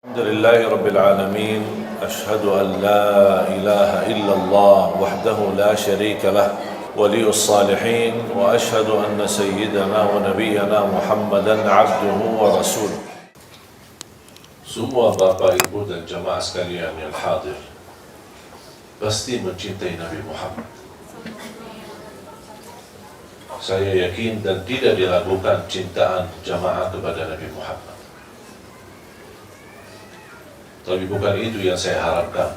الحمد لله رب العالمين أشهد أن لا إله إلا الله وحده لا شريك له ولي الصالحين وأشهد أن سيدنا ونبينا محمدا عبده ورسوله. Semua Bapak Ibu dan jamaah sekalian yang hadir pasti mencintai Nabi Muhammad. Saya yakin dan tidak diragukan cintaan jamaah kepada Nabi Muhammad. Tapi bukan itu yang saya harapkan,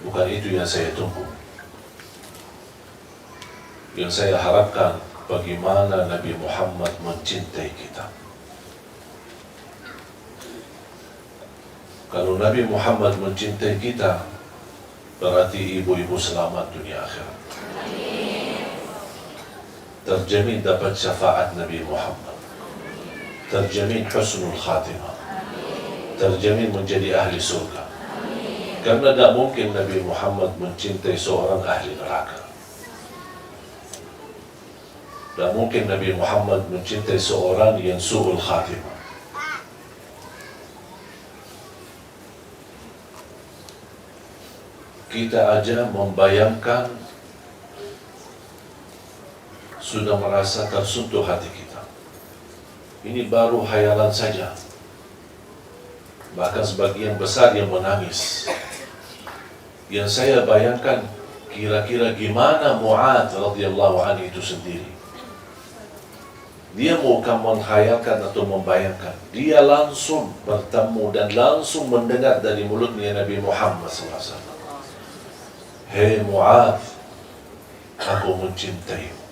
bukan itu yang saya tunggu. Yang saya harapkan bagaimana Nabi Muhammad mencintai kita. Kalau Nabi Muhammad mencintai kita, berarti ibu-ibu selamat dunia akhirat. Terjamin dapat syafaat Nabi Muhammad. Terjamin husnul khatimah. Terjamin menjadi ahli surga. Karena tidak mungkin Nabi Muhammad mencintai seorang ahli neraka. Tidak mungkin Nabi Muhammad mencintai seorang yang su'ul khatimah. Kita aja membayangkan sudah merasa tersentuh hati kita. Ini baru hayalan saja. Bahkan sebagian besar yang menangis. Yang saya bayangkan kira-kira gimana Mu'adz radhiyallahu anhu itu sendiri. Dia bukan menghayalkan atau membayangkan. Dia langsung bertemu dan langsung mendengar dari mulutnya Nabi Muhammad SAW. Hei Mu'adz, aku mencintaimu.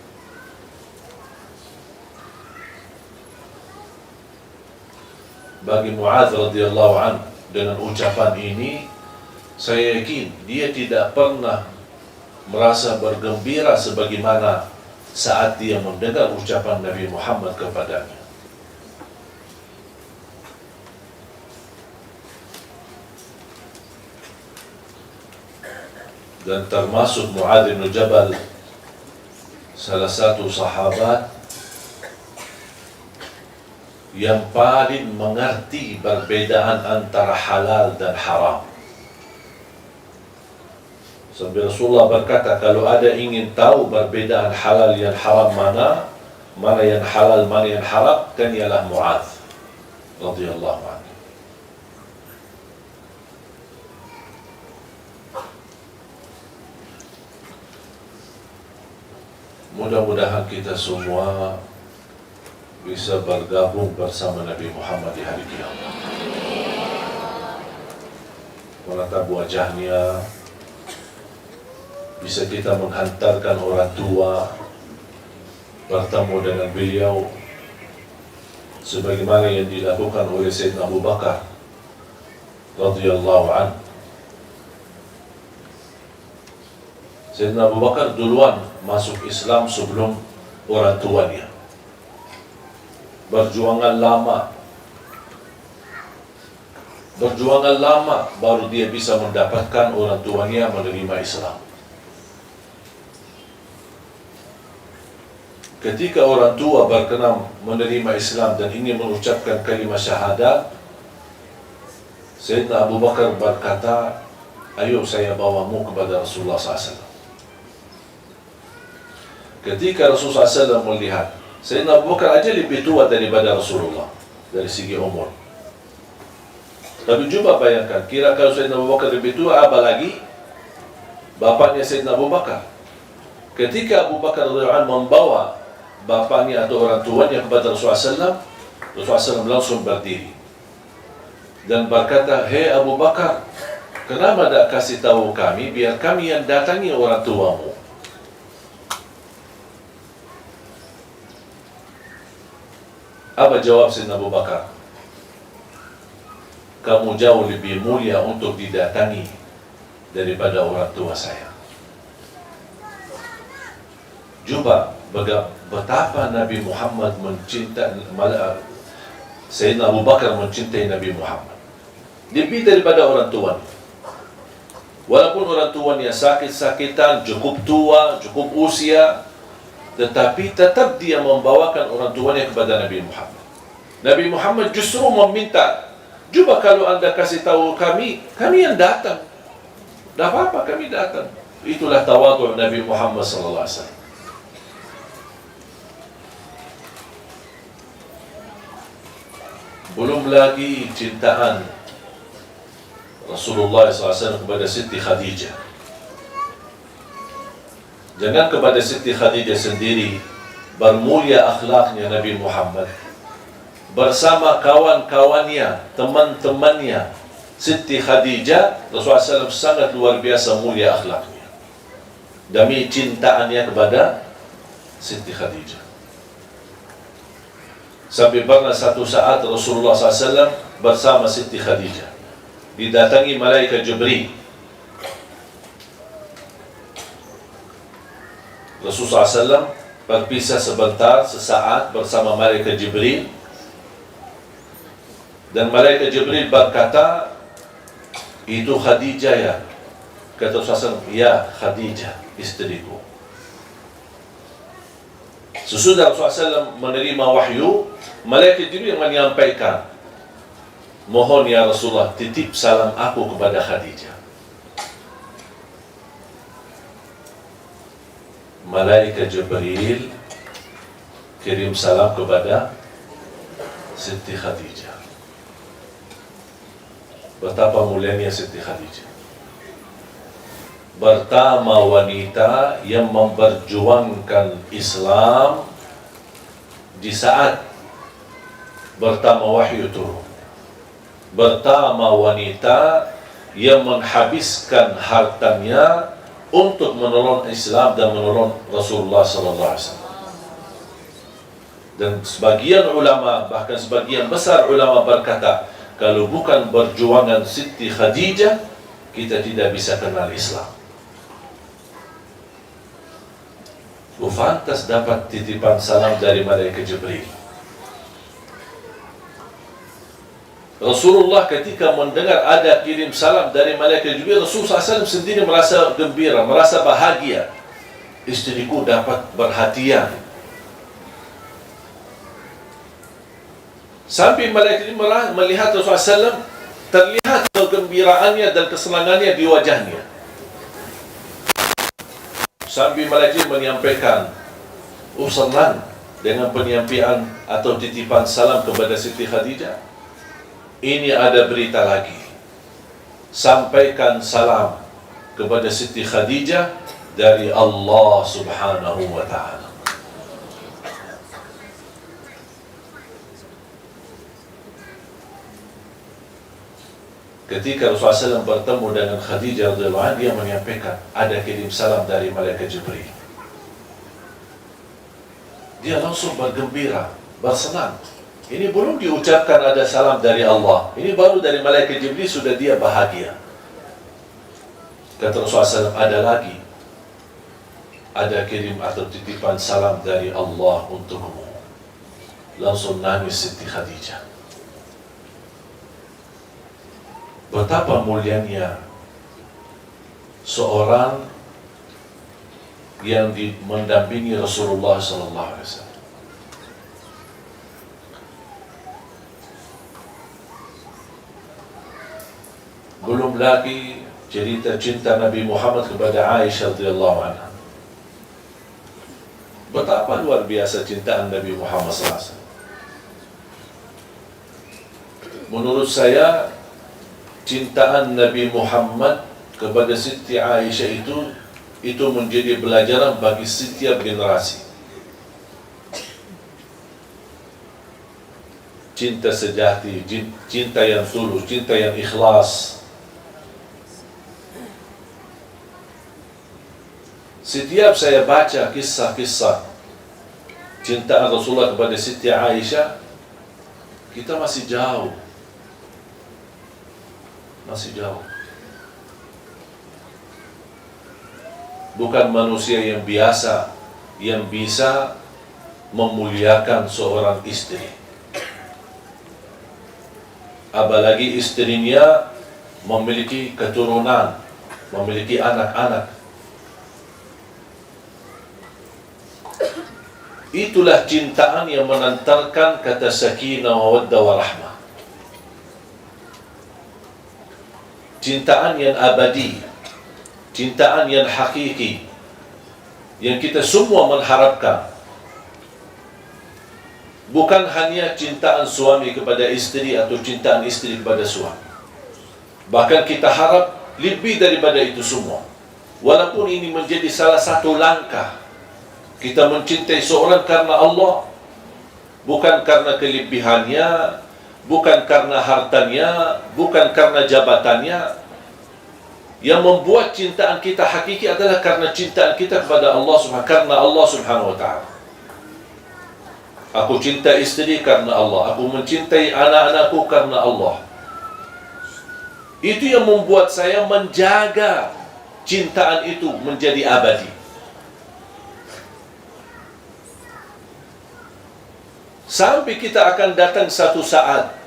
Bagi Mu'adz radhiyallahu anhu, dengan ucapan ini, saya yakin dia tidak pernah merasa bergembira sebagaimana saat dia mendengar ucapan Nabi Muhammad kepadanya. Dan termasuk Mu'adz bin Jabal, salah satu sahabat yang paling mengerti perbedaan antara halal dan haram. Sampai Rasulullah berkata, kalau ada ingin tahu perbedaan halal yang haram mana yang halal, mana yang haram, kan ialah Mu'adz radhiyallahu anhu. Mudah-mudahan kita semua bisa bergabung bersama Nabi Muhammad di hari kiamat. Menatap wajahnya, bisa kita menghantarkan orang tua bertemu dengan beliau sebagaimana yang dilakukan oleh Sayyidina Abu Bakar radhiyallahu anhu. Sayyidina Abu Bakar duluan masuk Islam sebelum orang tuanya. Berjuangan lama baru dia bisa mendapatkan orang tuanya menerima Islam. Ketika orang tua berkenan menerima Islam dan ingin mengucapkan kalimat syahadat, Sayyidina Abu Bakar berkata, ayo saya bawamu kepada Rasulullah SAW. Ketika Rasulullah SAW melihat Sayyidina Abu Bakar aja lebih tua daripada Rasulullah dari segi umur. Tapi coba bayangkan, kira kalau Sayyidina Abu Bakar lebih tua, apalagi bapaknya Sayyidina Abu Bakar. Ketika Abu Bakar membawa bapaknya atau orang tuanya kepada Rasulullah SAW, Rasulullah SAW langsung berdiri dan berkata, hei Abu Bakar, kenapa tak kasih tahu kami, biar kami yang datangi orang tuamu. Apa jawab Sayyidina Abu Bakar? Kamu jauh lebih mulia untuk didatangi daripada orang tua saya. Coba betapa Nabi Muhammad mencintai, Sayyidina Abu Bakar mencintai Nabi Muhammad lebih daripada orang tuanya. Walaupun orang tuanya sakit-sakitan, cukup tua, cukup usia, tetapi tetap dia membawakan orang tuanya kepada Nabi Muhammad. Nabi Muhammad justru meminta Coba kalau Anda kasih tahu kami yang datang. Tidak apa-apa, kami datang. Itulah tawadhu Nabi Muhammad SAW. Belum lagi cintaan Rasulullah SAW kepada Siti Khadijah. Jangan kepada Siti Khadijah sendiri, bermulia akhlaknya Nabi Muhammad. Bersama kawan-kawannya, teman-temannya, Siti Khadijah, Rasulullah SAW sangat luar biasa mulia akhlaknya. Demi cintaannya kepada Siti Khadijah. Sampai pernah satu saat Rasulullah SAW bersama Siti Khadijah didatangi malaikat Jibril. Rasulullah SAW berpisah sebentar, sesaat bersama malaikat Jibril. Dan malaikat Jibril berkata, itu Khadijah ya? Kata Rasulullah SAW, ya Khadijah, istriku. Sesudah Rasulullah SAW menerima wahyu, malaikat Jibril menyampaikan, mohon ya Rasulullah, titip salam aku kepada Khadijah. Malaikat Jibril kirim salam kepada Siti Khadijah. Betapa mulianya Siti Khadijah. Pertama wanita yang memperjuangkan Islam di saat pertama wahyu turun. Pertama wanita yang menghabiskan hartanya untuk menolong Islam dan menolong Rasulullah SAW. Dan sebagian ulama, bahkan sebagian besar ulama berkata, kalau bukan perjuangan Siti Khadijah, kita tidak bisa kenal Islam. Fantas dapat titipan salam dari malaikat Jibril. Rasulullah ketika mendengar ada kirim salam dari malaikat Jibril, Rasulullah SAW sendiri merasa gembira, merasa bahagia. Istriku dapat perhatian. Sampai malaikat Jibril melihat Rasulullah SAW, terlihat kegembiraannya dan kesenangannya di wajahnya. Sambil malaikat menyampaikan, senang dengan penyampaian atau titipan salam kepada Siti Khadijah. Ini ada berita lagi. Sampaikan salam kepada Siti Khadijah dari Allah Subhanahu wa Ta'ala. Ketika Rasulullah SAW bertemu dengan Khadijah radhiyallahu anha, dia menyampaikan ada kirim salam dari malaikat Jibril. Dia langsung bergembira, bersenang. Ini belum diucapkan ada salam dari Allah. Ini baru dari malaikat Jibril sudah dia bahagia. Kata Rasulullah SAW, ada lagi. Ada kirim atau titipan salam dari Allah untukmu. Langsung nangis Siti Khadijah. Betapa mulianya seorang yang mendampingi Rasulullah SAW. Belum lagi cerita cinta Nabi Muhammad kepada Aisyah radhiyallahu anha. Betapa luar biasa cintaan Nabi Muhammad SAW. Menurut saya, cintaan Nabi Muhammad kepada Siti Aisyah itu menjadi pelajaran bagi setiap generasi. Cinta sejati, cinta yang tulus, cinta yang ikhlas. Setiap saya baca kisah-kisah cintaan Rasulullah kepada Siti Aisyah, kita masih jauh. Masih jauh. Bukan manusia yang biasa yang bisa memuliakan seorang istri. Apalagi istrinya memiliki keturunan, memiliki anak-anak. Itulah cintaan yang mengantarkan kata sakinah, mawaddah, warahmah. cintaan yang abadi, cintaan yang hakiki, yang kita semua mengharapkan. Bukan hanya cintaan suami kepada isteri atau cintaan isteri kepada suami. Bahkan kita harap lebih daripada itu semua. Walaupun ini menjadi salah satu langkah kita mencintai seorang karena Allah, bukan karena kelebihannya, bukan karena hartanya, bukan karena jabatannya. Yang membuat cintaan kita hakiki adalah karena cintaan kita kepada Allah karena Allah Subhanahu wa ta'ala. Aku cinta istri karena Allah, aku mencintai anak-anakku karena Allah. Itu yang membuat saya menjaga cintaan itu menjadi abadi. Sampai kita akan datang satu saat,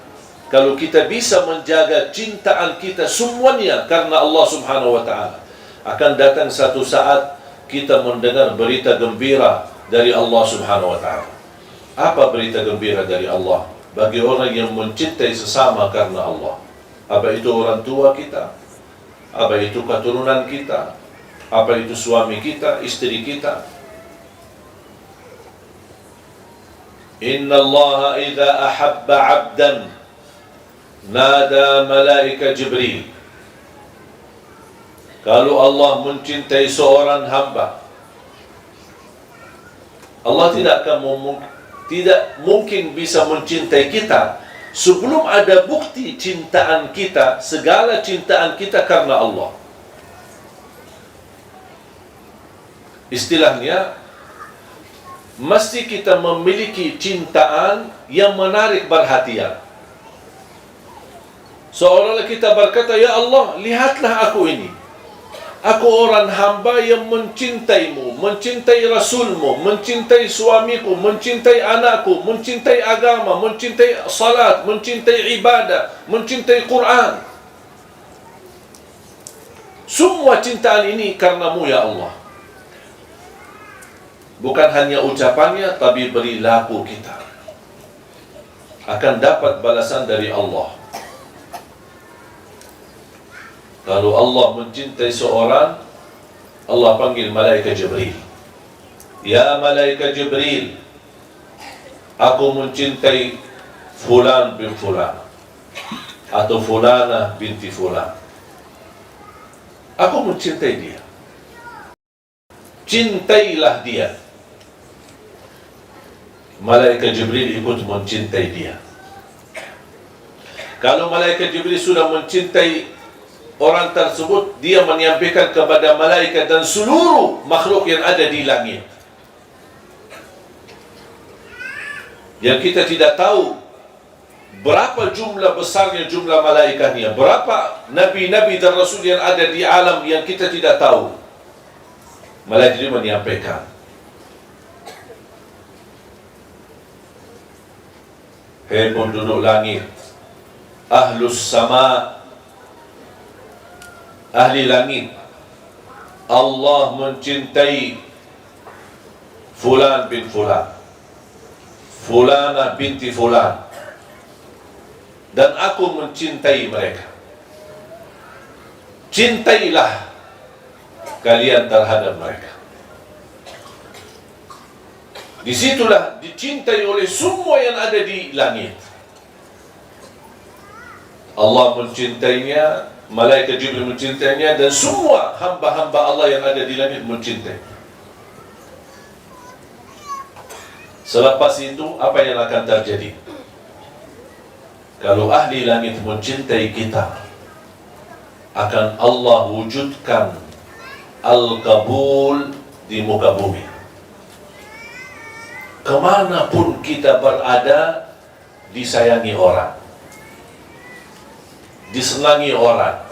kalau kita bisa menjaga cintaan kita semuanya karena Allah Subhanahu wa ta'ala, akan datang satu saat kita mendengar berita gembira dari Allah Subhanahu wa ta'ala. Apa berita gembira dari Allah bagi orang yang mencintai sesama karena Allah? Apa itu orang tua kita? Apa itu keturunan kita? Apa itu suami kita, istri kita? Inna Allah idza ahabba 'abdan nada malaika Jibril. Kalau Allah mencintai seorang hamba, Allah tidak mungkin bisa mencintai kita sebelum ada bukti cintaan kita, segala cintaan kita karena Allah. Istilahnya, mesti kita memiliki cintaan yang menarik perhatian. Seolah-olah kita berkata, ya Allah, lihatlah aku ini. Aku orang hamba yang mencintaimu, mencintai Rasulmu, mencintai suamiku, mencintai anakku, mencintai agama, mencintai salat, mencintai ibadah, mencintai Quran. Semua cintaan ini karenamu ya Allah. Bukan hanya ucapannya, tapi perilaku kita akan dapat balasan dari Allah. Kalau Allah mencintai seorang, Allah panggil malaikat Jibril. Ya malaikat Jibril, aku mencintai fulan bin fulan, atau fulana binti fulan. Aku mencintai dia. Cintailah dia. Malaikat Jibril ikut mencintai dia. Kalau malaikat Jibril sudah mencintai orang tersebut, dia menyampaikan kepada malaikat dan seluruh makhluk yang ada di langit. Yang kita tidak tahu berapa jumlah besarnya jumlah malaikatnya, berapa nabi-nabi dan rasul yang ada di alam yang kita tidak tahu. Malaikat itu menyampaikan. Hei penduduk langit, ahlus sama, ahli langit, Allah mencintai fulan bin fulan, fulana binti fulan, dan aku mencintai mereka. Cintailah kalian terhadap mereka. Disitulah dicintai oleh semua yang ada di langit. Allah mencintainya, malaikat Jibril mencintainya, dan semua hamba-hamba Allah yang ada di langit mencintai. Selepas itu, apa yang akan terjadi? Kalau ahli langit mencintai kita, akan Allah wujudkan al-qabul di muka bumi. Kemanapun kita berada, disayangi orang, disenangi orang,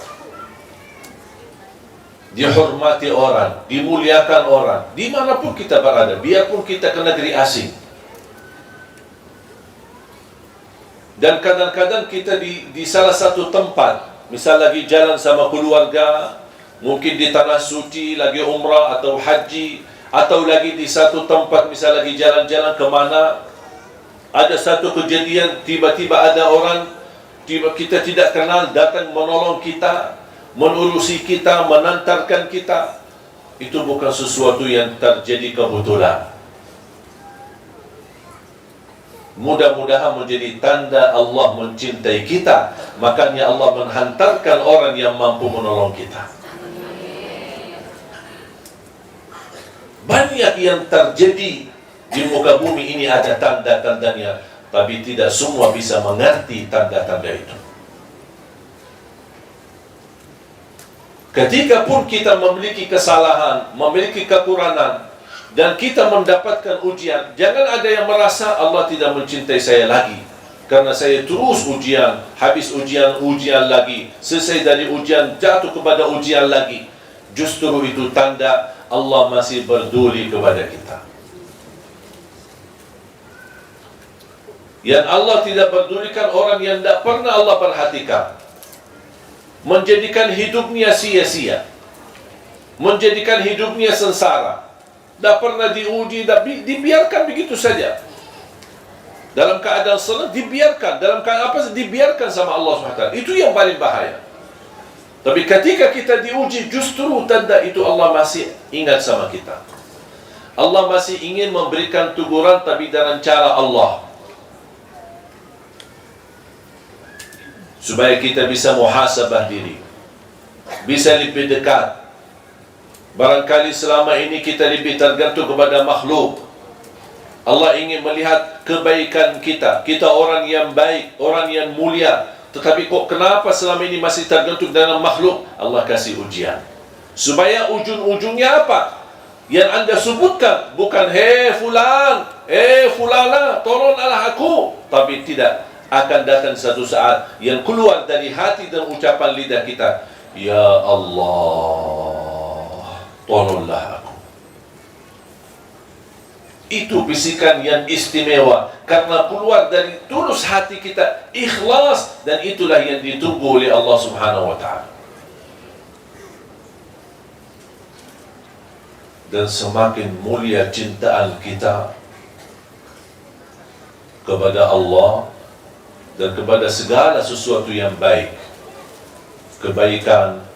dihormati orang, dimuliakan orang, dimanapun kita berada, biarpun kita ke negeri asing. Dan kadang-kadang kita di salah satu tempat, misal lagi jalan sama keluarga, mungkin di tanah suci, lagi umrah atau haji, atau lagi di satu tempat, misal lagi jalan-jalan kemana, ada satu kejadian, tiba-tiba ada orang kita tidak kenal datang menolong kita, menurusi kita, menantarkan kita, itu bukan sesuatu yang terjadi kebetulan. Mudah-mudahan menjadi tanda Allah mencintai kita. Makanya Allah menghantarkan orang yang mampu menolong kita. Banyak yang terjadi di muka bumi ini, ada tanda-tandanya, tapi tidak semua bisa mengerti tanda-tanda itu. Ketika pun kita memiliki kesalahan, memiliki kekurangan, dan kita mendapatkan ujian, jangan ada yang merasa Allah tidak mencintai saya lagi karena saya terus ujian, habis ujian lagi, selesai dari ujian jatuh kepada ujian lagi. Justru itu tanda Allah masih peduli kepada kita. Yang Allah tidak pedulikan orang yang tidak pernah Allah perhatikan, menjadikan hidupnya sia-sia, menjadikan hidupnya sengsara, tidak pernah diuji, dibiarkan begitu saja. Dalam keadaan senang dibiarkan, dalam keadaan apa dibiarkan sama Allah SWT. Itu yang paling bahaya. Tapi ketika kita diuji, justru tanda itu Allah masih ingat sama kita. Allah masih ingin memberikan teguran, tapi dengan cara Allah, supaya kita bisa muhasabah diri, bisa lebih dekat. Barangkali selama ini kita lebih tergantung kepada makhluk. Allah ingin melihat kebaikan kita. Kita orang yang baik, orang yang mulia, tetapi kok kenapa selama ini masih tergantung dengan makhluk? Allah kasih ujian supaya ujung-ujungnya apa? Yang anda sebutkan bukan hei fulan, fulana, tolonglah aku, tapi tidak. Akan datang satu saat yang keluar dari hati dan ucapan lidah kita, ya Allah, tolonglah aku. Itu bisikan yang istimewa karena keluar dari tulus hati kita, ikhlas, dan itulah yang ditunggu oleh Allah Subhanahu wa ta'ala. Dan semakin mulia cintaan kita kepada Allah dan kepada segala sesuatu yang baik, kebaikan,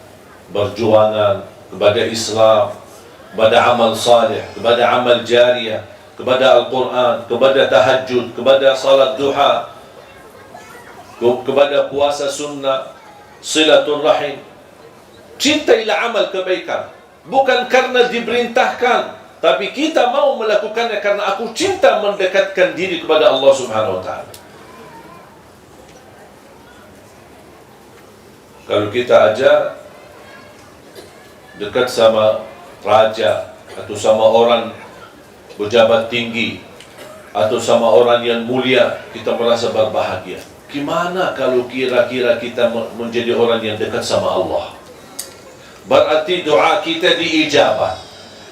perjuangan kepada Islam, kepada amal salih, kepada amal jariyah, kepada Al-Quran, kepada tahajud, kepada salat duha, kepada puasa sunnah, silatul rahim. Cintailah amal kebaikan, bukan karena diperintahkan, tapi kita mau melakukannya karena aku cinta mendekatkan diri kepada Allah Subhanahu wa ta'ala. Kalau kita aja dekat sama raja, atau sama orang pejabat tinggi, atau sama orang yang mulia, kita merasa berbahagia. Gimana kalau kira-kira kita menjadi orang yang dekat sama Allah? Berarti doa kita diijabah,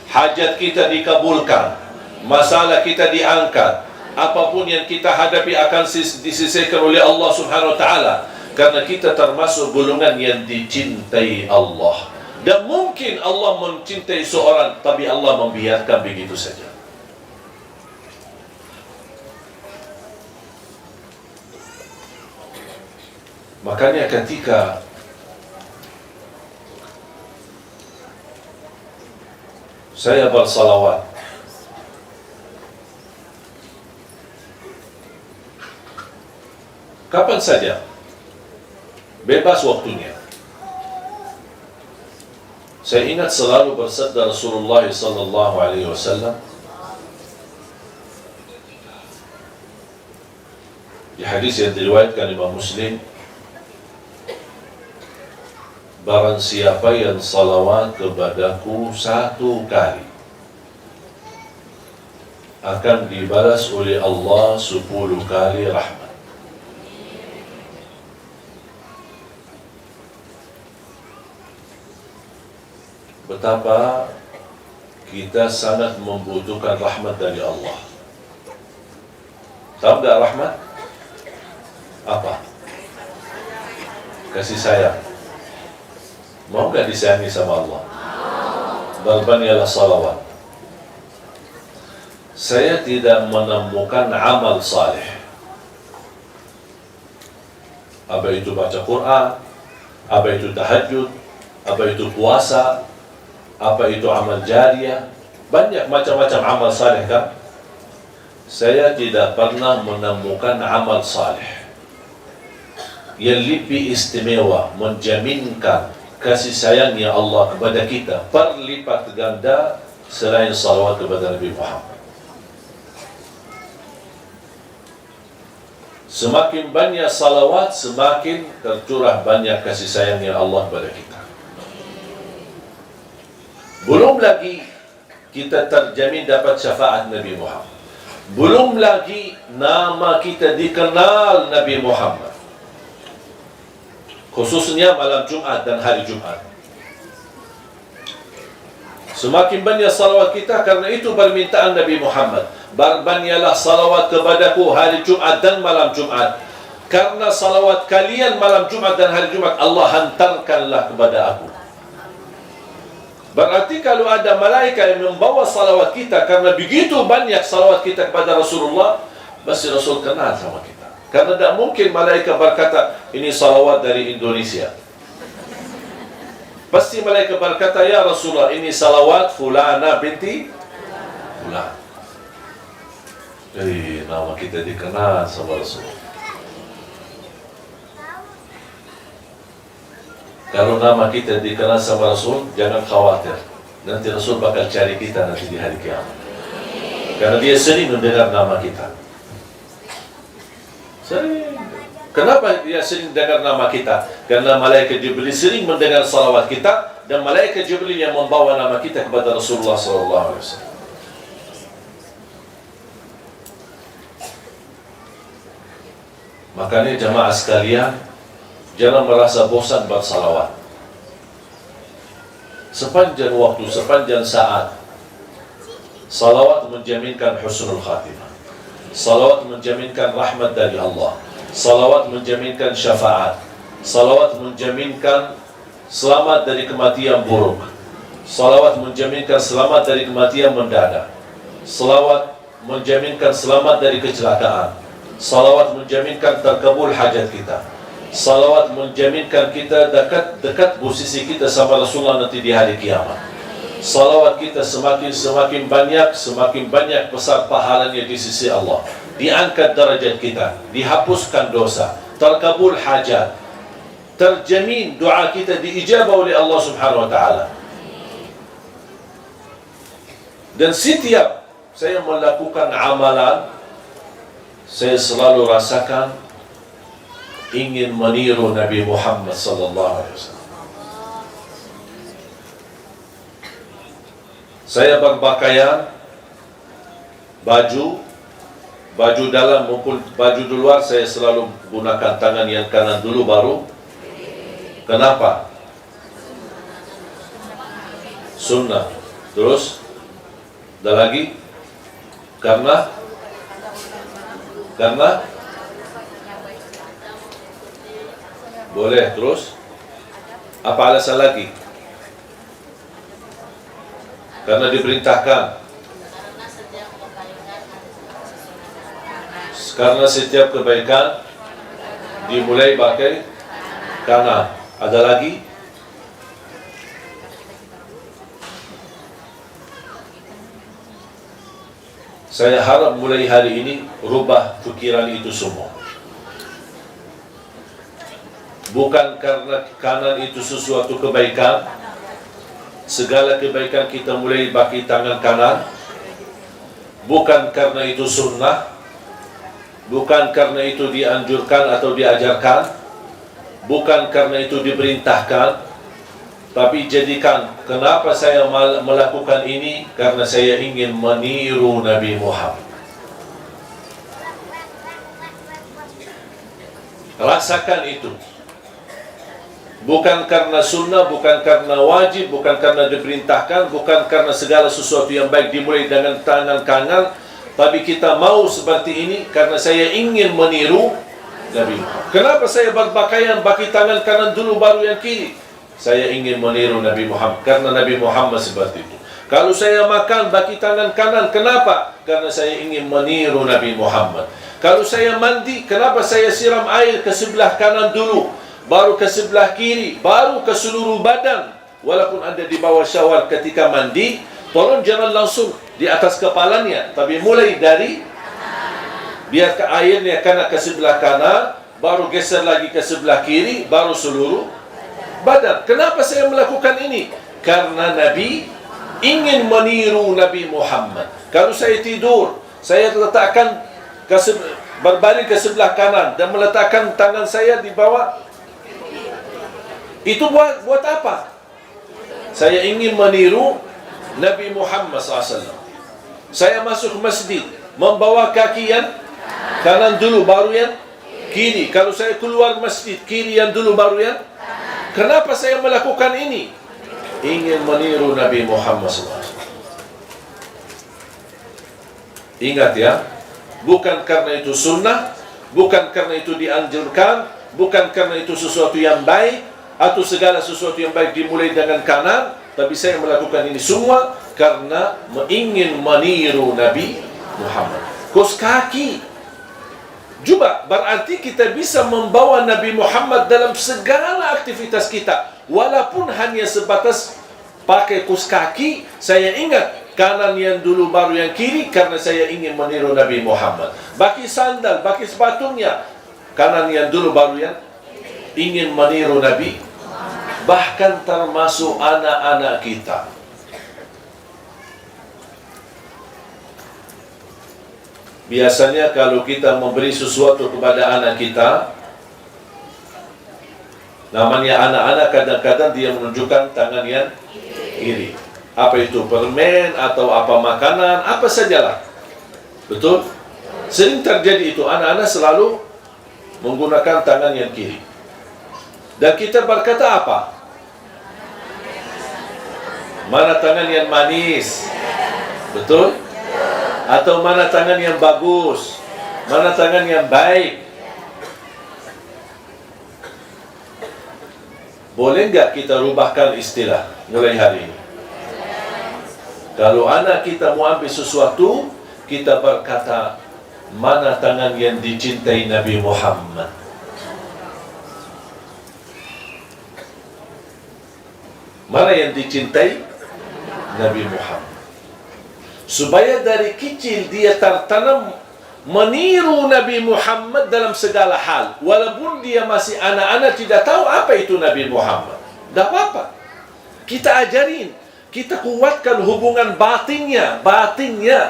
hajat kita dikabulkan, masalah kita diangkat, apapun yang kita hadapi akan diselesaikan oleh Allah Subhanahu wa ta'ala, karena kita termasuk golongan yang dicintai Allah. Dan mungkin Allah mencintai seorang, tapi Allah membiarkan begitu saja. Makanya ketika saya bersalawat, kapan saja, bebas waktunya. Saya ingat selalu bersabda Rasulullah sallallahu alaihi wasallam di hadis yang diriwayatkan Imam Muslim, barang siapa yang salawat kepadaku 1 kali, akan dibalas oleh Allah 10 kali rahmat. Betapa kita sangat membutuhkan rahmat dari Allah. Tahu tak rahmat? Apa? Kasih sayang. Mau gak disayangi sama Allah? Balbaniyalah salawat. Saya tidak menemukan amal saleh, apa itu baca Quran, apa itu tahajud, apa itu puasa, apa itu amal jariah, banyak macam-macam amal saleh kan. Saya tidak pernah menemukan amal saleh yang lebih istimewa menjaminkan kasih sayangnya Allah kepada kita berlipat ganda selain salawat kepada Nabi Muhammad. Semakin banyak salawat, semakin tercurah banyak kasih sayangnya Allah kepada kita. Belum lagi kita terjamin dapat syafaat Nabi Muhammad. Belum lagi nama kita dikenal Nabi Muhammad, khususnya malam Jumat dan hari Jumat. Semakin banyak salawat kita, karena itu permintaan Nabi Muhammad, berbanyaklah salawat kepadaku hari Jumat dan malam Jumat, karena salawat kalian malam Jumat dan hari Jumat Allah hantarkanlah kepada aku. Berarti kalau ada malaikat yang membawa salawat kita, karena begitu banyak salawat kita kepada Rasulullah, pasti Rasul kenal sama kita. Karena tidak mungkin malaikat berkata, ini salawat dari Indonesia. Pasti malaikat berkata, ya Rasulullah, ini salawat fulana binti fulan. Jadi nama kita dikenal sama Rasulullah. Kalau nama kita dikenal sama Rasul, jangan khawatir. Nanti Rasul bakal cari kita nanti di hari kiamat. Karena dia sering mendengar nama kita. Sering. Kenapa dia sering dengar nama kita? Karena malaikat Jibril sering mendengar salawat kita, dan malaikat Jibril yang membawa nama kita kepada Rasulullah SAW. Makanya jamaah sekalian, jangan merasa bosan bersalawat. Sepanjang waktu, sepanjang saat, salawat menjaminkan husnul khatimah. Salawat menjaminkan rahmat dari Allah. Salawat menjaminkan syafaat. Salawat menjaminkan selamat dari kematian buruk. Salawat menjaminkan selamat dari kematian mendadak. Salawat menjaminkan selamat dari kecelakaan. Salawat menjaminkan terkabul hajat kita. Salawat menjaminkan kita dekat posisi kita sama Rasulullah nanti di hari kiamat. Salawat kita semakin banyak besar pahalanya di sisi Allah. Diangkat derajat kita, dihapuskan dosa, terkabul hajat, terjamin doa kita diijabah oleh Allah Subhanahu wa taala. Dan setiap saya melakukan amalan, saya selalu rasakan ingin meniru Nabi Muhammad sallallahu alaihi wasallam. Saya berpakaian baju dalam maupun baju di luar, saya selalu gunakan tangan yang kanan dulu baru. Kenapa? Sunnah. Terus ada lagi? Karena boleh. Terus apa alasan lagi? Karena diperintahkan. Karena setiap kebaikan dimulai pakai kanan. Ada lagi? Saya harap mulai hari ini rubah pikiran itu semua. Bukan karena kanan itu sesuatu kebaikan. Segala kebaikan kita mulai pakai tangan kanan. Bukan karena itu sunnah. Bukan karena itu dianjurkan atau diajarkan. Bukan karena itu diperintahkan. Tapi jadikan, kenapa saya melakukan ini? Karena saya ingin meniru Nabi Muhammad. Rasakan itu. Bukan karena sunnah, bukan karena wajib, bukan karena diperintahkan, bukan karena segala sesuatu yang baik dimulai dengan tangan kanan, tapi kita mau seperti ini karena saya ingin meniru Nabi. Kenapa saya berpakaian pakai tangan kanan dulu baru yang kiri? Saya ingin meniru Nabi Muhammad, karena Nabi Muhammad seperti itu. Kalau saya makan pakai tangan kanan, kenapa? Karena saya ingin meniru Nabi Muhammad. Kalau saya mandi, kenapa saya siram air ke sebelah kanan dulu, baru ke sebelah kiri, baru ke seluruh badan? walaupun anda di bawah syawar ketika mandi, tolong jangan langsung di atas kepalanya, tapi mulai dari biar ke airnya kena ke sebelah kanan, baru geser lagi ke sebelah kiri, baru seluruh badan. Kenapa saya melakukan ini? Karena Nabi ingin meniru Nabi Muhammad. Kalau saya tidur, saya letakkan berbaring ke sebelah kanan dan meletakkan tangan saya di bawah. Itu buat apa? Saya ingin meniru Nabi Muhammad SAW. Saya masuk masjid, membawa kaki yang kanan dulu, baru yang kiri. Kalau saya keluar masjid, kiri yang dulu, baru yang. Kenapa saya melakukan ini? Ingin meniru Nabi Muhammad SAW. Ingat ya, bukan karena itu sunnah, bukan karena itu dianjurkan, bukan karena itu sesuatu yang baik, atau segala sesuatu yang baik dimulai dengan kanan, tapi saya melakukan ini semua karena ingin meniru Nabi Muhammad. Kos kaki juga berarti kita bisa membawa Nabi Muhammad dalam segala aktivitas kita, walaupun hanya sebatas pakai kos kaki. Saya ingat kanan yang dulu baru yang kiri, karena saya ingin meniru Nabi Muhammad. Bagi sandal, bagi sepatunya, kanan yang dulu baru yang ingin meniru Nabi. Bahkan termasuk anak-anak kita. Biasanya kalau kita memberi sesuatu kepada anak kita, namanya anak-anak, kadang-kadang dia menunjukkan tangan yang kiri. Apa itu, permen atau apa makanan, apa sajalah. Betul? Sering terjadi itu, anak-anak selalu menggunakan tangan yang kiri. Dan kita berkata apa? Mana tangan yang manis? Betul? Atau mana tangan yang bagus? Mana tangan yang baik? Boleh enggak kita rubahkan istilah mulai hari ini? Kalau anak kita mau ambil sesuatu, kita berkata, mana tangan yang dicintai Nabi Muhammad? Mana yang dicintai Nabi Muhammad? Supaya dari kecil dia tertanam meniru Nabi Muhammad dalam segala hal. Walaupun dia masih anak-anak tidak tahu apa itu Nabi Muhammad, tidak apa-apa. Kita ajarin, kita kuatkan hubungan batinnya,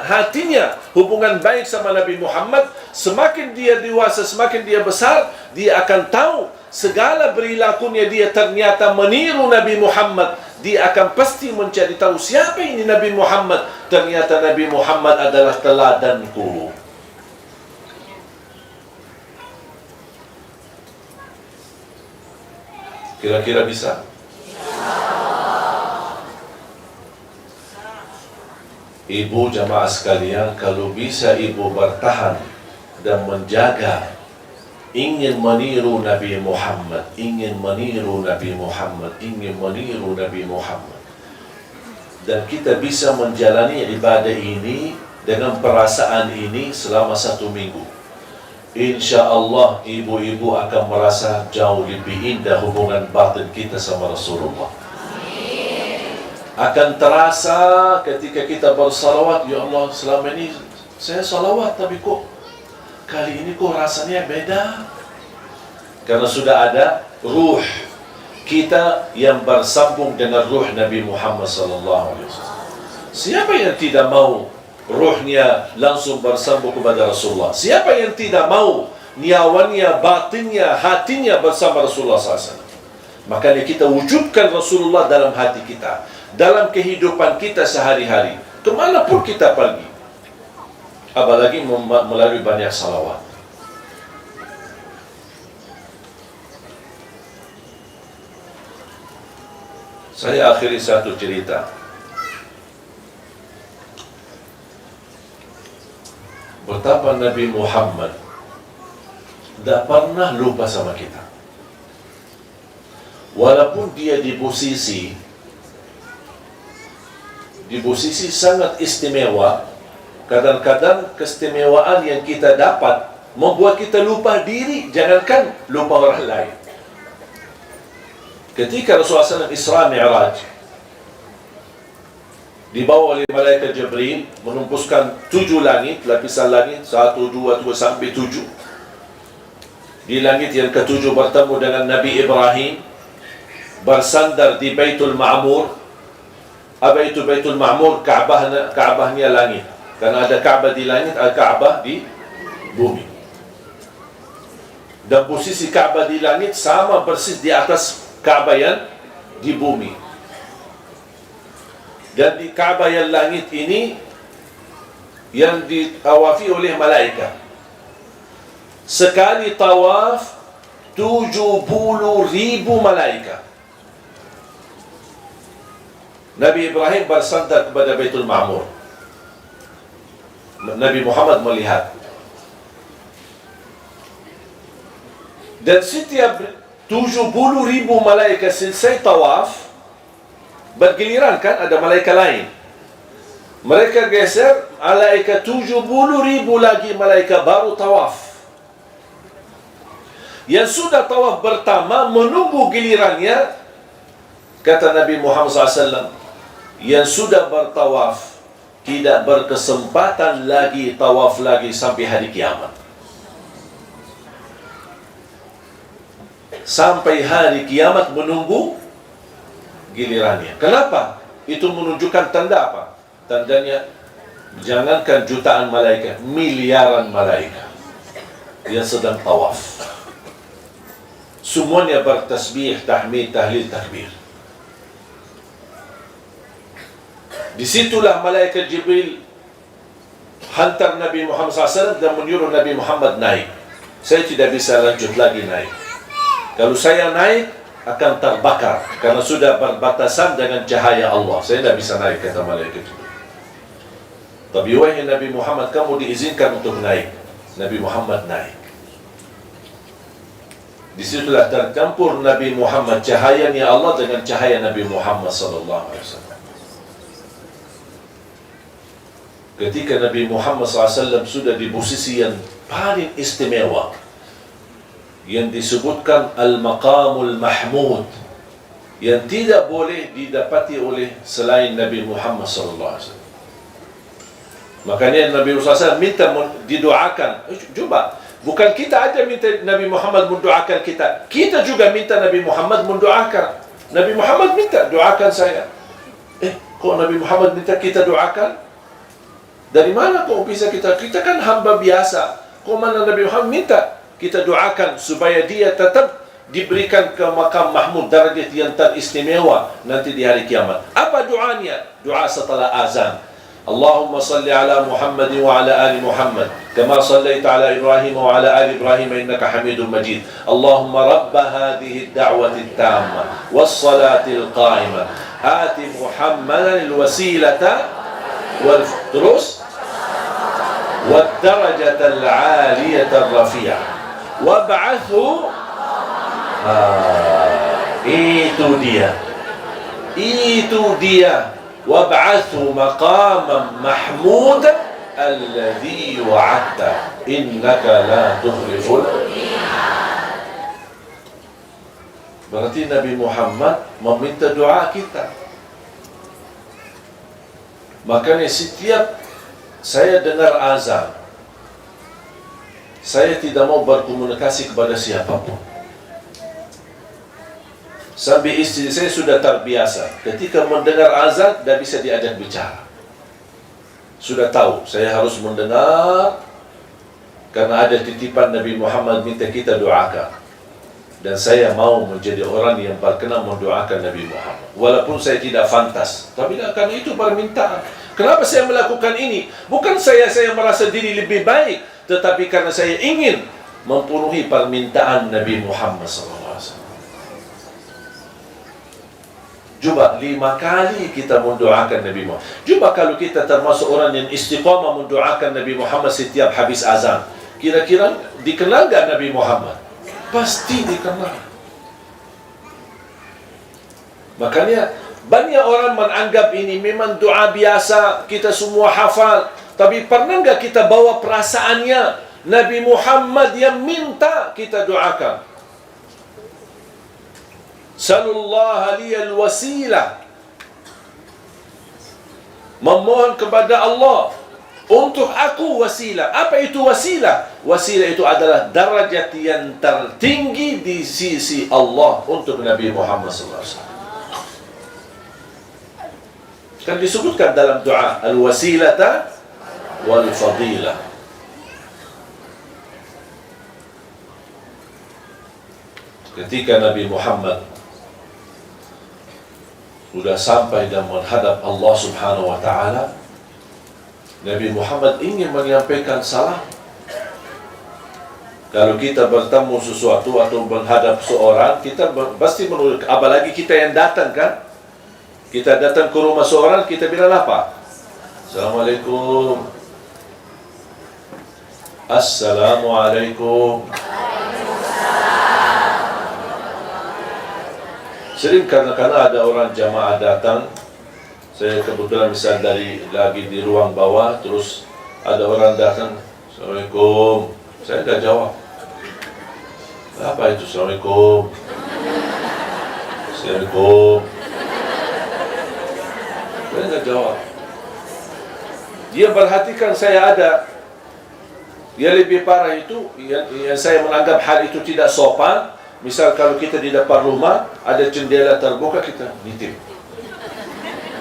hatinya, hubungan baik sama Nabi Muhammad. Semakin dia dewasa, semakin dia besar, dia akan tahu segala perilakunya dia ternyata meniru Nabi Muhammad. Dia akan pasti mencari tahu siapa ini Nabi Muhammad. Ternyata Nabi Muhammad adalah teladanku. Kira-kira bisa? Ibu jamaah sekalian, kalau bisa ibu bertahan dan menjaga, ingin meniru Nabi Muhammad, ingin meniru Nabi Muhammad, ingin meniru Nabi Muhammad, dan kita bisa menjalani ibadah ini dengan perasaan ini selama 1 minggu, insya Allah ibu-ibu akan merasa jauh lebih indah hubungan batin kita sama Rasulullah. Akan terasa ketika kita bersalawat, ya Allah, selama ini saya salawat, tapi kok kali ini kok rasanya beda. Karena sudah ada ruh kita yang bersambung dengan ruh Nabi Muhammad SAW. Siapa yang tidak mau ruhnya langsung bersambung kepada Rasulullah? Siapa yang tidak mau nyawanya, batinnya, hatinya bersama Rasulullah SAW? Makanya kita wujudkan Rasulullah dalam hati kita, dalam kehidupan kita sehari-hari, kemanapun kita pergi, apalagi melalui banyak salawat. Saya akhiri satu cerita. Betapa Nabi Muhammad tidak pernah lupa sama kita. Walaupun dia di posisi sangat istimewa, kadang-kadang keistimewaan yang kita dapat membuat kita lupa diri, jangankan lupa orang lain. Ketika Rasulullah SAW Isra Mi'raj, dibawa oleh malaikat Jibril, menembuskan 7 langit, lapisan langit, 1, 2, 3 sampai 7. Di langit yang ke-7 bertemu dengan Nabi Ibrahim, bersandar di Baitul Ma'mur. Apa itu Baitul Ma'mur? Ka'bahnya langit. Karena ada Ka'bah di langit, ada Ka'bah di bumi. Dan posisi Ka'bah di langit sama persis di atas Ka'bah yang di bumi. Dan di Ka'bah yang langit ini yang ditawafi oleh malaikat. Sekali tawaf 70,000 malaikat. Nabi Ibrahim bersandar kepada Baitul Ma'mur. Nabi Muhammad melihat. Dan setiap 70,000 malaikat selesai tawaf, bergiliran kan, ada malaikat lain. Mereka geser, malaikat 70,000 lagi malaikat baru tawaf. Yang sudah tawaf pertama menunggu gilirannya, kata Nabi Muhammad SAW, yang sudah bertawaf tidak berkesempatan lagi tawaf lagi sampai hari kiamat. Sampai hari kiamat menunggu gilirannya. Kenapa? Itu menunjukkan tanda apa? Tandanya, jangankan jutaan malaikat, miliaran malaikat yang sedang tawaf. Semuanya bertasbih, tahmid, tahlil, takbir. Disitulah malaikat Jibril hantar Nabi Muhammad SAW dan menyuruh Nabi Muhammad naik. Saya tidak bisa lanjut lagi naik. Kalau saya naik akan terbakar karena sudah berbatasan dengan cahaya Allah. Saya tidak bisa naik, kata malaikat Jibril. Tapi wahai Nabi Muhammad, kamu diizinkan untuk naik. Nabi Muhammad naik. Disitulah tercampur Nabi Muhammad, cahayanya Allah dengan cahaya Nabi Muhammad SAW. Ketika Nabi Muhammad SAW sudah di posisi yang paling istimewa, yang disebutkan Al-Maqamul Mahmud, yang tidak boleh didapati oleh selain Nabi Muhammad SAW. Makanya Nabi SAW minta didoakan. Coba, bukan kita aja minta Nabi Muhammad mendoakan kita, kita juga minta Nabi Muhammad mendoakan. Nabi Muhammad minta, doakan saya. Kok Nabi Muhammad minta kita doakan? Dari mana kok bisa kita? Kita kan hamba biasa. Kok mana Nabi Muhammad minta kita doakan supaya dia tetap diberikan ke makam mahmud, darajat yang teristimewa nanti di hari kiamat. Apa doanya? Doa setelah azan. Allahumma salli ala Muhammad wa ala ali Muhammad kama sallaita ala Ibrahim wa ala ali Ibrahim innaka Hamidum Majid. Allahumma rabba hadhihi ad-da'wati at-tamma was-salati al-qa'imah ati Muhammadan al-wasilata wal-terus wad-darajata al-'aliyata ar-rafi'ah wab'athu. Itu dia wab'athu maqaman mahmudan alladhi wa'adta innaka la tukhliful. Berarti Nabi Muhammad meminta doa kita. Makanya setiap saya dengar azan, saya tidak mau berkomunikasi kepada siapapun. Sampai istri saya sudah terbiasa, ketika mendengar azan tidak bisa diajak bicara. Sudah tahu saya harus mendengar, karena ada titipan Nabi Muhammad minta kita doakan. Dan saya mau menjadi orang yang berkenan mendoakan Nabi Muhammad. Walaupun saya tidak fantas, tapi karena itu permintaan. Kenapa saya melakukan ini? Bukan saya merasa diri lebih baik, tetapi karena saya ingin memenuhi permintaan Nabi Muhammad SAW. Coba 5 kali kita mendoakan Nabi Muhammad. Coba kalau kita termasuk orang yang istiqamah mendoakan Nabi Muhammad setiap habis azan, kira-kira dikenal gak Nabi Muhammad? Pasti dikenal. Makanya banyak orang menganggap ini memang doa biasa, kita semua hafal. Tapi pernah gak kita bawa perasaannya Nabi Muhammad yang minta kita doakan? Salullah liyal wasilah. Memohon kepada Allah untuk aku wasilah. Apa itu wasilah? Wasilah itu adalah darajat yang tertinggi di sisi Allah untuk Nabi Muhammad SAW. Kan disebutkan dalam doa al-wasilata wal fadilah. Ketika Nabi Muhammad sudah sampai dan menghadap Allah Subhanahu wa ta'ala, Nabi Muhammad ingin menyampaikan salam. Kalau kita bertemu sesuatu atau menghadap seorang, kita pasti menurut, apalagi kita yang datang kan. Kita datang ke rumah seorang, kita bilang apa? Assalamualaikum. Assalamualaikum. Sering kadang-kadang ada orang jamaah datang. Saya kebetulan misal lagi di ruang bawah, terus ada orang datang, Assalamualaikum. Saya dah jawab. Apa itu Assalamualaikum? Assalamualaikum. Saya dah jawab. Dia perhatikan saya ada. Yang lebih parah itu, yang saya menganggap hal itu tidak sopan. Misal kalau kita di depan rumah, ada jendela terbuka, kita nitip.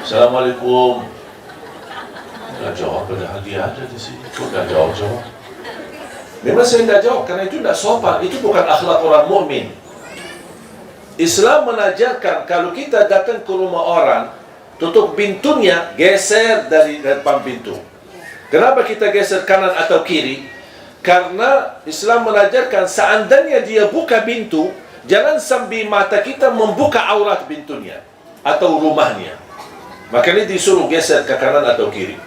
Assalamualaikum. Tidak jawab, padahal dia ada di sini. Tidak jawab. Memang saya tidak jawab, karena itu tidak sopan. Itu bukan akhlak orang mukmin. Islam mengajarkan kalau kita datang ke rumah orang, tutup pintunya, geser dari depan pintu. Kenapa kita geser kanan atau kiri? Karena Islam mengajarkan seandainya dia buka pintu, jangan sambil mata kita membuka aurat pintunya atau rumahnya. Makanya disuruh geser ke kanan atau kiri.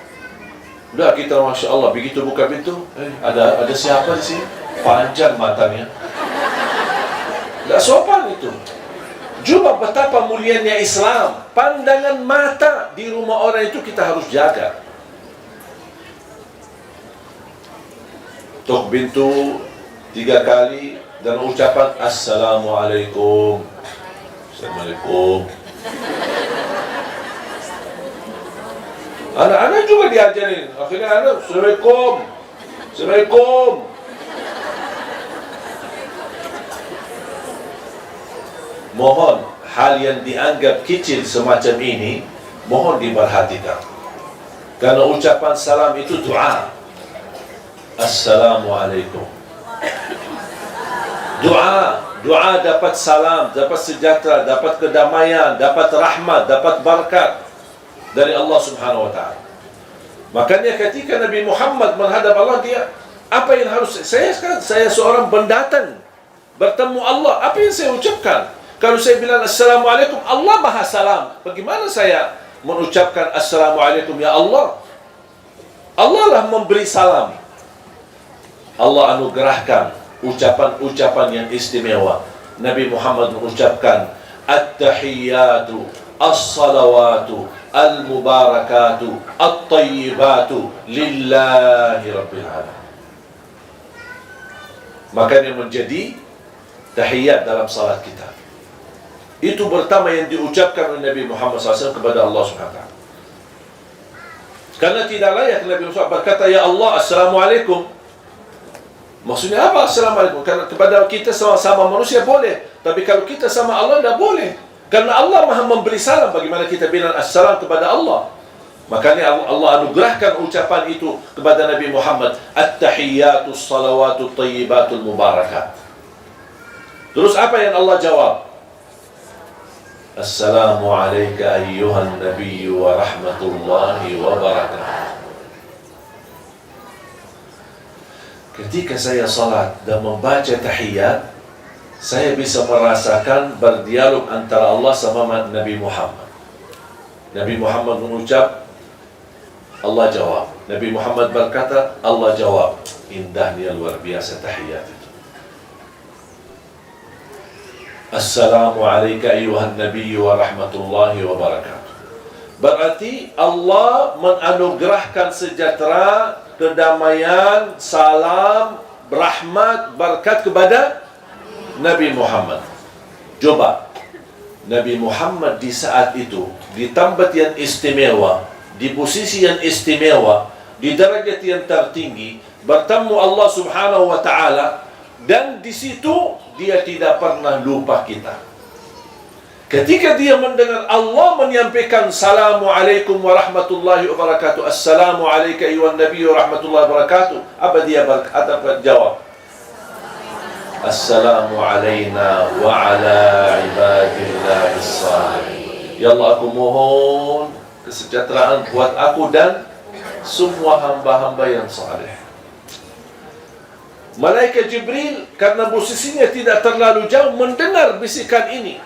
Udah kita Masya Allah begitu buka pintu, ada siapa di sini? Panjang matanya. Tidak sopan itu. Juga betapa mulianya Islam. Pandangan mata di rumah orang itu kita harus jaga. Tok pintu 3 kali dan ucapan Assalamualaikum. Assalamualaikum. Anak-anak juga diajarin. Akhirnya anak Assalamualaikum. Assalamualaikum. Mohon hal yang dianggap kecil semacam ini, mohon diperhatikan. Karena ucapan salam itu doa. Assalamualaikum. Doa dapat salam, dapat sejahtera, dapat kedamaian, dapat rahmat, dapat berkat dari Allah Subhanahu wa ta'ala. Makanya ketika Nabi Muhammad menghadap Allah, dia apa yang harus saya seorang pendatang bertemu Allah, apa yang saya ucapkan? Kalau saya bilang Assalamualaikum, Allah Maha Salam. Bagaimana saya mengucapkan Assalamualaikum ya Allah? Allah lah memberi salam. Allah anugerahkan ucapan-ucapan yang istimewa. Nabi Muhammad mengucapkan At-tahiyyatu, As-salawatu, Al-mubarakatu, At-tayyibatu Lillahi Rabbil Alamin. Makanya menjadi tahiyat dalam salat kita. Itu pertama yang diucapkan oleh Nabi Muhammad SAW kepada Allah SWT. Karena tidak layak Nabi Muhammad berkata, Ya Allah, Assalamualaikum. Maksudnya apa Assalamualaikum? Karena kepada kita sama-sama manusia boleh. Tapi kalau kita sama Allah, tidak boleh. Karena Allah Maha memberi salam. Bagaimana kita bilang Assalam kepada Allah? Makanya Allah anugerahkan ucapan itu kepada Nabi Muhammad. At-tahiyyatu, salawatu, tayyibatul mubarakat. Terus apa yang Allah jawab? Assalamu alayka ayyuhan nabiyyu wa rahmatullahi wa barakatuh. Ketika saya salat dan membaca tahiyat, saya bisa merasakan berdialog antara Allah sama Nabi Muhammad. Nabi Muhammad mengucap, Allah jawab. Nabi Muhammad berkata, Allah jawab. Indahnya luar biasa tahiyat itu. Assalamu alayka ayyuhan nabiyyu wa rahmatullahi wa barakatuh. Berarti Allah menganugerahkan sejahtera, kedamaian, salam, rahmat, berkat kepada Nabi Muhammad. Coba, Nabi Muhammad di saat itu, di tempat yang istimewa, di posisi yang istimewa, di derajat yang tertinggi, bertemu Allah Subhanahu wa Ta'ala, dan di situ dia tidak pernah lupa kita. Ketika dia mendengar Allah menyampaikan Assalamualaikum warahmatullahi wabarakatuh, Assalamu alayka ayyuhan nabiy warahmatullahi wabarakatuh, apa dia jawab? Assalamu alayna wa ala ibadillahis salihin. Ya Allah, aku mohon kesejahteraan buat aku dan semua hamba-hamba yang saleh. Malaikat Jibril karena posisinya tidak terlalu jauh mendengar bisikan ini.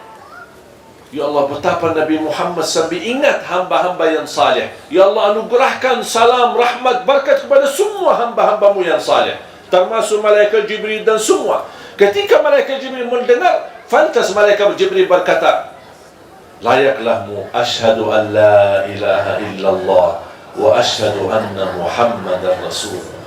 Ya Allah, betapa Nabi Muhammad sampai ingat hamba-hamba yang saleh. Ya Allah, anugerahkan salam, rahmat, berkat kepada semua hamba-hambamu yang saleh, termasuk malaikat Jibril dan semua. Ketika malaikat Jibril mendengar, fantas malaikat Jibril berkata, layaklah asyhadu an la ilaha illallah wa asyhadu anna Muhammadar Rasulullah.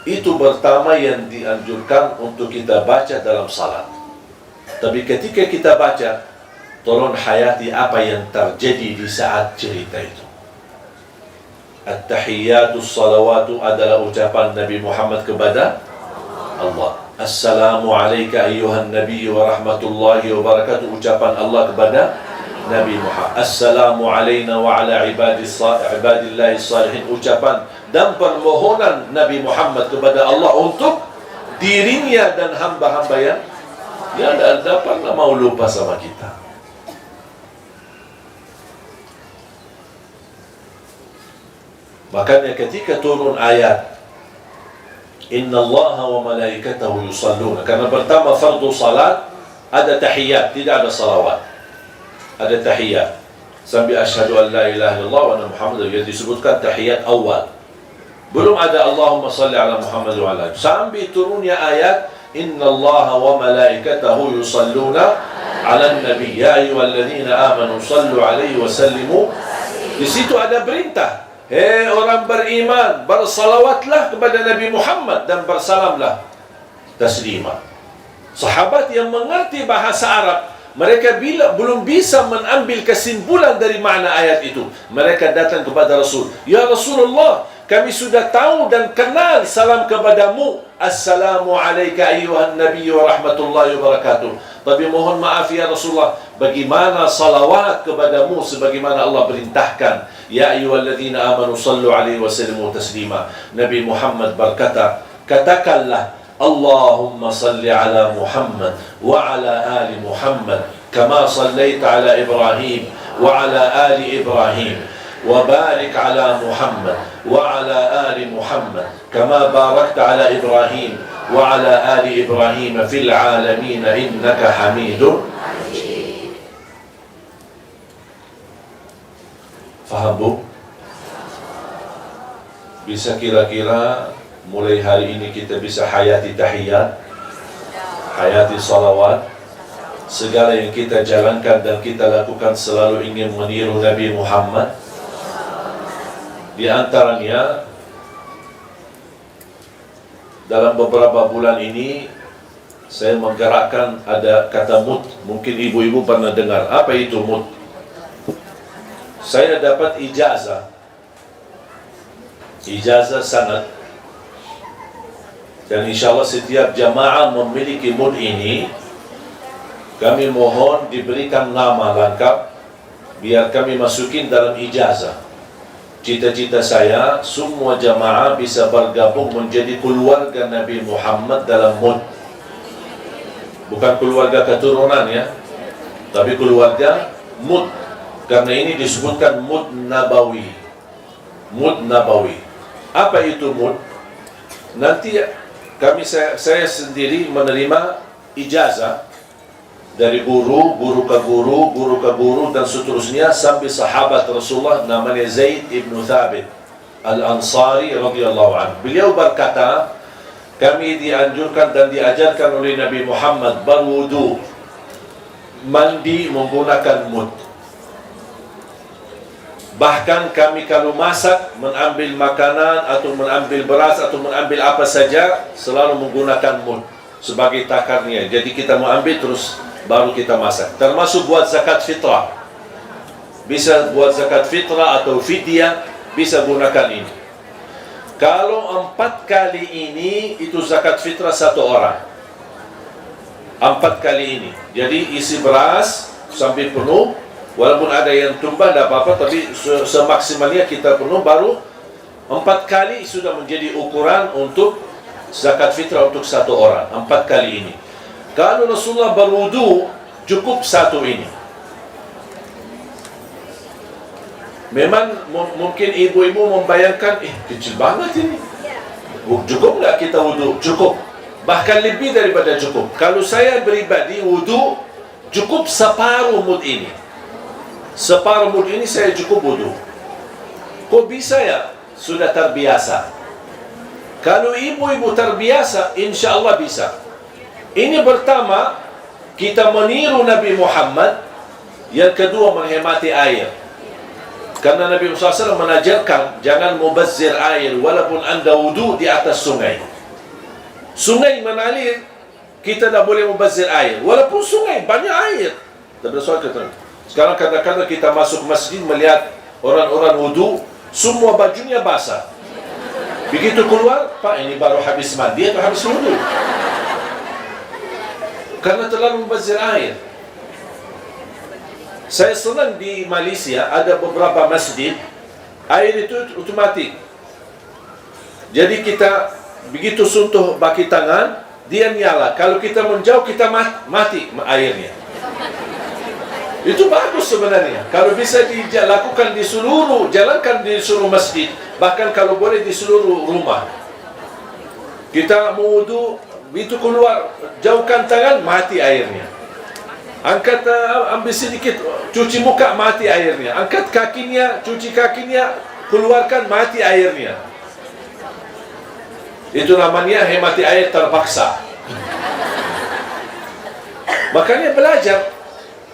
Itu pertama yang dianjurkan untuk kita baca dalam salat. Tapi ketika kita baca, tolong hayati apa yang terjadi di saat cerita itu. At-tahiyatus salawatu adalah ucapan Nabi Muhammad kepada Allah. Assalamu alayka ayyuhan nabiy wa rahmatullahi wa barakatuh, ucapan Allah kepada Nabi Muhammad. Assalamu alayna wa ala ibadillahi salihin, ucapan dan permohonan Nabi Muhammad kepada Allah untuk dirinya dan hamba-hamba yang tidak pernah mau lupa sama kita. Makanya ketika turun ayat Inna Allah wa malaikatahu yusalluna, karena pertama fardu salat ada tahiyat, tidak ada salawat, ada tahiyat sampai asyhadu an la ilaha illallah wa anna Muhammadar, yang disebutkan tahiyat awal. Belum ada Allahumma salli ala Muhammad wa ala. Sampai turunnya ayat Inna Allah wa malaikatahu yusalluna ala nabi ya ayyuhalladzina amanu sallu alaihi wa sallimu. Di situ ada perintah, hei orang beriman, bersalawatlah kepada Nabi Muhammad dan bersalamlah taslima. Sahabat yang mengerti bahasa Arab, mereka belum bisa mengambil kesimpulan dari makna ayat itu. Mereka datang kepada Rasul, ya Rasulullah, kami sudah tahu dan kenal salam kepadamu, Assalamu alayka ayyuhan nabiy wa rahmatullahi wa barakatuh. Tapi mohon maaf ya Rasulullah, bagaimana salawat kepadamu sebagaimana Allah perintahkan, ya ayyuhalladzina amanu sallu alaihi wa sallimu taslima. Nabi Muhammad berkata, katakanlah Allahumma salli ala Muhammad wa ala ali Muhammad kama sallaita ala Ibrahim wa ala ali Ibrahim wa barik ala Muhammad wa ala ali Muhammad kama barakta ala Ibrahim wa ala ali Ibrahim fil alamin innaka Hamidun Majid. Faham Bu? Bisa kira-kira mulai hari ini kita bisa hayati tahiyat, hayati salawat. Segala yang kita jalankan dan kita lakukan selalu ingin meniru Nabi Muhammad. Di antaranya, dalam beberapa bulan ini saya menggerakkan ada kata mut. Mungkin ibu-ibu pernah dengar. Apa itu mut? Saya dapat ijazah sanad, dan insya Allah setiap jamaah memiliki mut ini. Kami mohon diberikan nama lengkap biar kami masukin dalam ijazah. Cita-cita saya semua jamaah bisa bergabung menjadi keluarga Nabi Muhammad dalam mud. Bukan keluarga keturunan ya, tapi keluarga mud. Karena ini disebutkan mud nabawi. Mud nabawi. Apa itu mud? Nanti saya sendiri menerima ijazah dari guru ke guru dan seterusnya sampai sahabat Rasulullah namanya Zaid ibn Thabit Al-Ansari radhiyallahu anhu. Beliau berkata, kami dianjurkan dan diajarkan oleh Nabi Muhammad berwudu, mandi menggunakan mud. Bahkan kami kalau masak, mengambil makanan atau mengambil beras atau mengambil apa saja selalu menggunakan mud. sebagai takarnya. Jadi kita mau ambil terus baru kita masak. Termasuk buat zakat fitrah. Bisa buat zakat fitrah atau fidyah, bisa gunakan ini. Kalau 4 kali ini itu zakat fitrah 1 orang. 4 kali ini. Jadi isi beras sampai penuh, walaupun ada yang tumpah tidak apa-apa, tapi semaksimalnya kita penuh, baru 4 kali sudah menjadi ukuran untuk zakat fitrah untuk 1 orang. 4 kali ini. Kalau Rasulullah berwudu, cukup 1 ini. Memang mungkin ibu-ibu membayangkan, kecil banget ini. Cukup nggak kita wudu? Cukup. Bahkan lebih daripada cukup. Kalau saya pribadi wudu, cukup separuh mud ini. Separuh mud ini saya cukup wudu. Kok bisa ya? Sudah terbiasa. Kalau ibu-ibu terbiasa, insya Allah bisa. Ini pertama, kita meniru Nabi Muhammad. Yang kedua, menghemat air. Karena Nabi Muhammad SAW menajarkan, jangan mubazzir air, walaupun anda wudu di atas sungai. Sungai mengalir, kita tak boleh mubazzir air. Walaupun sungai banyak air. Sekarang kadang-kadang kita masuk masjid melihat orang-orang wudu, semua bajunya basah. Begitu keluar, Pak, ini baru habis mandi atau habis wudu? Karena terlalu mubazzir air. Saya senang di Malaysia ada beberapa masjid air itu otomatis. Jadi kita begitu sentuh baki tangan, dia nyala. Kalau kita menjauh, kita mati airnya. Itu bagus sebenarnya. Kalau bisa dilakukan di seluruh, jalankan di seluruh masjid, bahkan kalau boleh di seluruh rumah. Kita mau wudu, itu keluar, jauhkan tangan, mati airnya. Angkat, ambil sedikit, cuci muka, mati airnya. Angkat kakinya, cuci kakinya, keluarkan, mati airnya. Itu namanya hemati air terpaksa. Makanya belajar.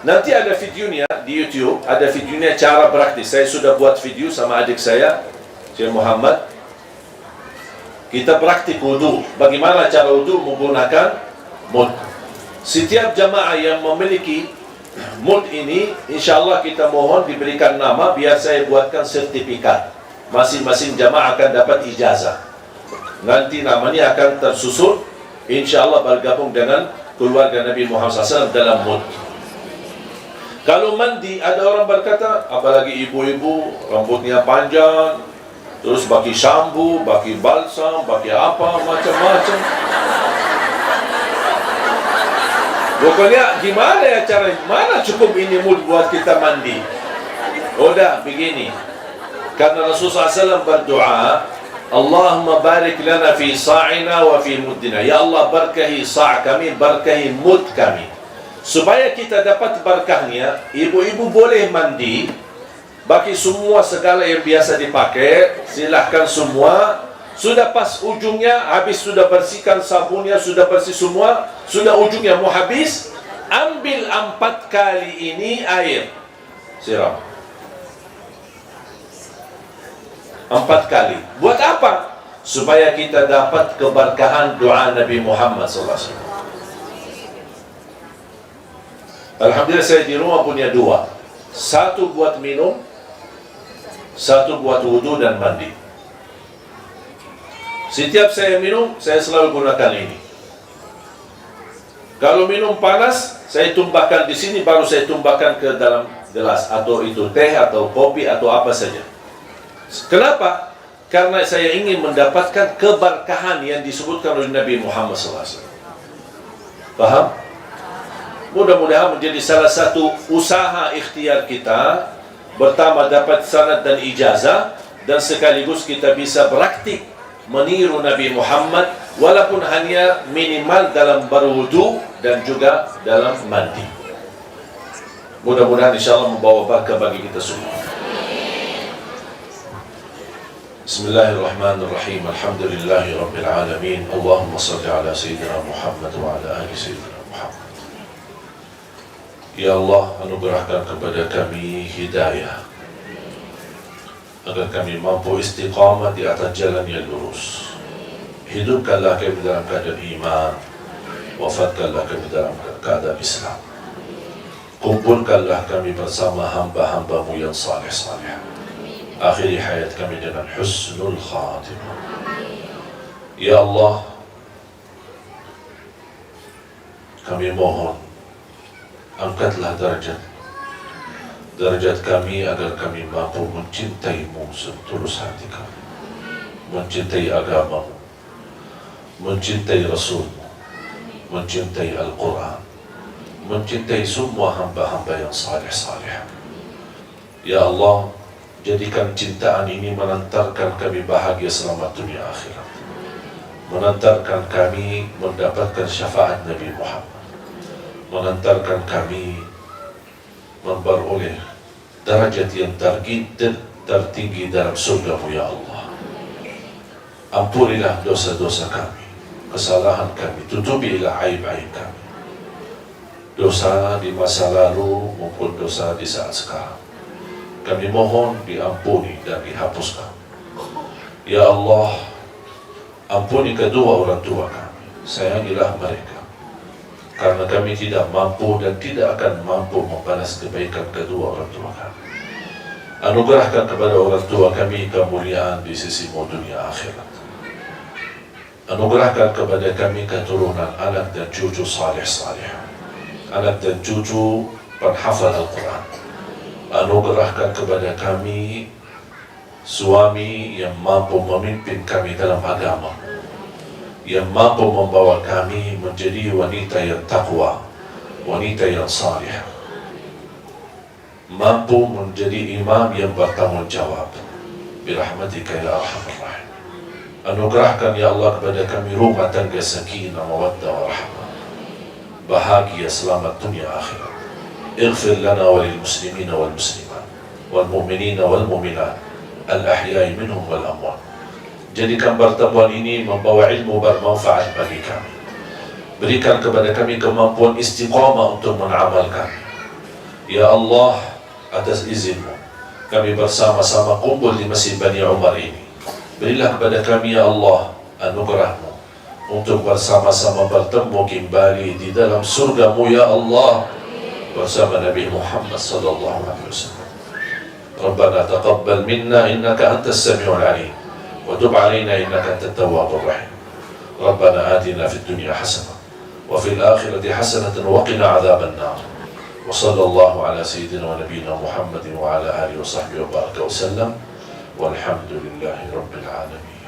Nanti ada videonya di YouTube, ada videonya cara praktis. Saya sudah buat video sama adik saya, Syekh Muhammad. Kita praktik wudu. Bagaimana cara wudu menggunakan mud. Setiap jamaah yang memiliki mud ini, insya Allah kita mohon diberikan nama, biar saya buatkan sertifikat. Masing-masing jamaah akan dapat ijazah. Nanti namanya akan tersusun, insya Allah bergabung dengan keluarga Nabi Muhammad SAW dalam mud. Kalau mandi, ada orang berkata, apalagi ibu-ibu, rambutnya panjang, terus bagi shampoo, bagi balsam, bagi apa, macam-macam. Pokoknya gimana ya cara, mana cukup ini mud buat kita mandi? Udah begini, karena Rasulullah SAW berdoa, Allahumma barik lana fi sa'ina wa fi muddina. Ya Allah, berkahi sa' kami, berkahi mud kami. Supaya kita dapat berkahnya, ibu-ibu boleh mandi, bagi semua segala yang biasa dipakai, silahkan semua. Sudah pas ujungnya, habis sudah bersihkan sabunnya, sudah bersih semua, sudah ujungnya mau habis, ambil 4 kali ini air, siram. 4 kali. Buat apa? Supaya kita dapat keberkahan doa Nabi Muhammad SAW. Alhamdulillah saya di rumah punya 2. 1 buat minum, 1 buat wudu dan mandi. Setiap saya minum, saya selalu gunakan ini. Kalau minum panas, saya tumbahkan di sini, baru saya tumbahkan ke dalam gelas, atau itu teh atau kopi atau apa saja. Kenapa? Karena saya ingin mendapatkan keberkahan yang disebutkan oleh Nabi Muhammad SAW. Paham? Mudah-mudahan menjadi salah satu usaha ikhtiar kita. Pertama, dapat sanad dan ijazah, dan sekaligus kita bisa praktik meniru Nabi Muhammad, walaupun hanya minimal dalam berwudu dan juga dalam mandi. Mudah-mudahan insyaAllah membawa berkah bagi kita semua. Bismillahirrahmanirrahim. Alhamdulillahi Rabbil Alamin. Allahumma salli ala Sayyidina Muhammad wa ala ali Sayyidina Muhammad. Ya Allah, anugerahkan kepada kami hidayah, agar kami mampu istiqamah di atas jalan yang lurus. Hidupkanlah kami dalam keadaan iman, wafatkanlah kami dalam keadaan Islam. Kumpulkanlah kami bersama hamba-hambamu yang saleh-saleh. Akhiri hayat kami dengan husnul khatimah. Ya Allah, kami mohon, angkatlah derajat kami agar kami mampu mencintaimu setulus hati kami, mencintai agamamu, mencintai Rasulmu, mencintai Al-Quran, mencintai semua hamba-hamba yang saleh-saleh. Ya Allah, jadikan cintaan ini mengantarkan kami bahagia selama dunia akhirat, mengantarkan kami mendapatkan syafaat Nabi Muhammad, mengantarkan kami memperoleh derajat yang tertinggi dalam surga-Mu ya Allah. Ampunilah dosa-dosa kami, kesalahan kami, tutupilah aib-aib kami, dosa di masa lalu maupun dosa di saat sekarang. Kami mohon diampuni dan dihapuskan. Ya Allah, ampuni kedua orang tua kami, sayangilah mereka, karena kami tidak mampu dan tidak akan mampu membalas kebaikan kedua orang tua kami. Anugerahkan kepada orang tua kami kemuliaan di sisi-Mu dunia akhirat. Anugerahkan kepada kami keturunan anak dan cucu saleh-saleh, anak dan cucu penghafal Al-Quran. Anugerahkan kepada kami suami yang mampu memimpin kami dalam agama, yang mampu membawa kami menjadi wanita yang takwa, wanita yang salih, mampu menjadi imam yang bertanggung jawab. Birahmatika ya arhamar rahim. Anugerahkan ya Allah kepada kami rumah tangga sakinah, mawaddah, warahmah, bahagia selamat dunia akhirat. Ighfir lana walil muslimina wal muslimat wal mu'minina wal mu'minat al-ahya'i minhum wal amwat. Jadikan pertemuan ini membawa ilmu bermanfaat bagi kami. Berikan kepada kami kemampuan istiqamah untuk mengamalkan. Ya Allah, atas izin-Mu, kami bersama-sama kumpul di Masjid Bani Umar ini. Berilah kepada kami ya Allah anugerah-Mu untuk bersama-sama bertemu kembali di dalam surga-Mu ya Allah bersama Nabi Muhammad sallallahu alaihi wasallam. Rabbana taqabbal minna innaka antas samiul alim wa tub alaina innaka antat tawwabur rahim. Rabbana atina fid dunya hasanah wa fil akhirati hasanah wa qina adzaban nar. Wa sallallahu ala sayyidina wa nabiyyina Muhammadin wa ala alihi wa sahbihi wa baraka wa sallam. Walhamdulillahi rabbil alamin.